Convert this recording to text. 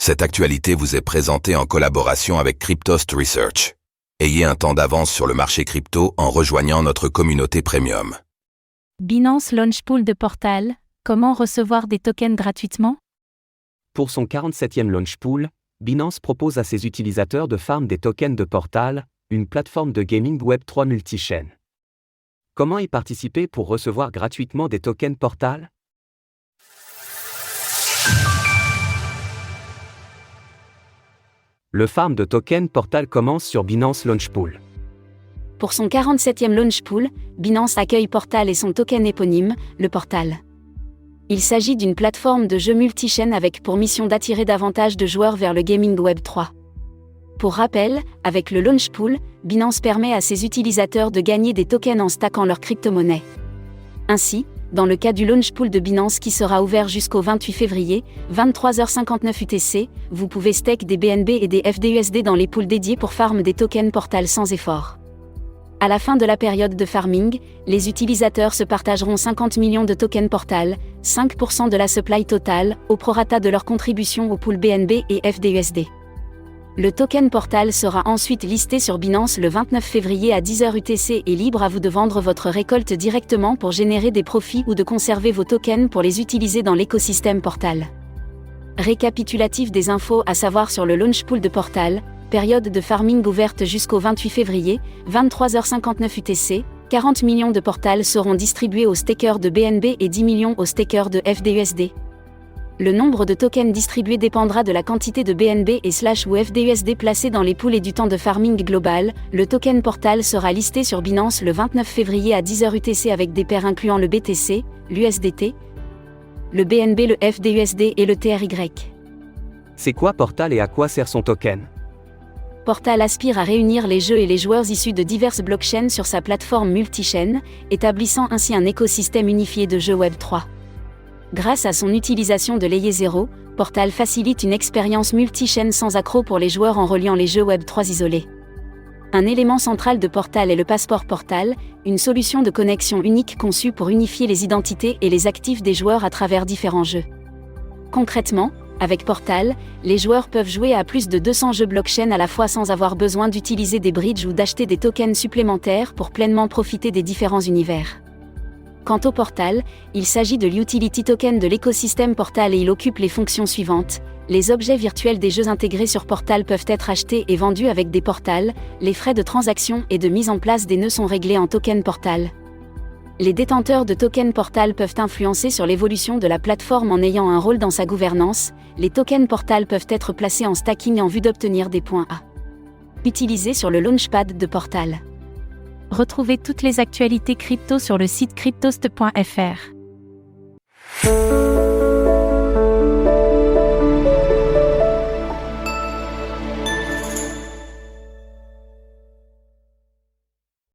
Cette actualité vous est présentée en collaboration avec Cryptost Research. Ayez un temps d'avance sur le marché crypto en rejoignant notre communauté premium. Binance Launch Pool de Portal, comment recevoir des tokens gratuitement? Pour son 47e Launch Pool, Binance propose à ses utilisateurs de farm des tokens de Portal, une plateforme de gaming Web3 multi-chaîne. Comment y participer pour recevoir gratuitement des tokens Portal? Le farm de tokens Portal commence sur Binance Launch Pool. Pour son 47e Launch Pool, Binance accueille Portal et son token éponyme, le Portal. Il s'agit d'une plateforme de jeu multi-chaîne avec pour mission d'attirer davantage de joueurs vers le gaming Web3. Pour rappel, avec le Launch Pool, Binance permet à ses utilisateurs de gagner des tokens en stackant leur crypto-monnaie. Ainsi, dans le cas du Launch Pool de Binance qui sera ouvert jusqu'au 28 février, 23h59 UTC, vous pouvez stake des BNB et des FDUSD dans les pools dédiés pour farm des tokens Portal sans effort. À la fin de la période de farming, les utilisateurs se partageront 50 millions de tokens Portal, 5% de la supply totale, au prorata de leur contribution au pool BNB et FDUSD. Le token Portal sera ensuite listé sur Binance le 29 février à 10h UTC et libre à vous de vendre votre récolte directement pour générer des profits ou de conserver vos tokens pour les utiliser dans l'écosystème Portal. Récapitulatif des infos à savoir sur le Launch Pool de Portal, période de farming ouverte jusqu'au 28 février, 23h59 UTC, 40 millions de Portal seront distribués aux stakers de BNB et 10 millions aux stakers de FDUSD. Le nombre de tokens distribués dépendra de la quantité de BNB et /ou FDUSD placés dans les pools et du temps de farming global. Le token Portal sera listé sur Binance le 29 février à 10h UTC avec des paires incluant le BTC, l'USDT, le BNB, le FDUSD et le TRY. C'est quoi Portal et à quoi sert son token? Portal aspire à réunir les jeux et les joueurs issus de diverses blockchains sur sa plateforme multi-chaîne, établissant ainsi un écosystème unifié de jeux Web3. Grâce à son utilisation de Layer 0, Portal facilite une expérience multi-chaîne sans accroc pour les joueurs en reliant les jeux Web3 isolés. Un élément central de Portal est le passeport Portal, une solution de connexion unique conçue pour unifier les identités et les actifs des joueurs à travers différents jeux. Concrètement, avec Portal, les joueurs peuvent jouer à plus de 200 jeux blockchain à la fois sans avoir besoin d'utiliser des bridges ou d'acheter des tokens supplémentaires pour pleinement profiter des différents univers. Quant au Portal, il s'agit de l'utility token de l'écosystème Portal et il occupe les fonctions suivantes. Les objets virtuels des jeux intégrés sur Portal peuvent être achetés et vendus avec des Portal, les frais de transaction et de mise en place des nœuds sont réglés en token Portal. Les détenteurs de tokens Portal peuvent influencer sur l'évolution de la plateforme en ayant un rôle dans sa gouvernance. Les tokens Portal peuvent être placés en stacking en vue d'obtenir des points A. Utilisés sur le Launchpad de Portal. Retrouvez toutes les actualités crypto sur le site cryptost.fr.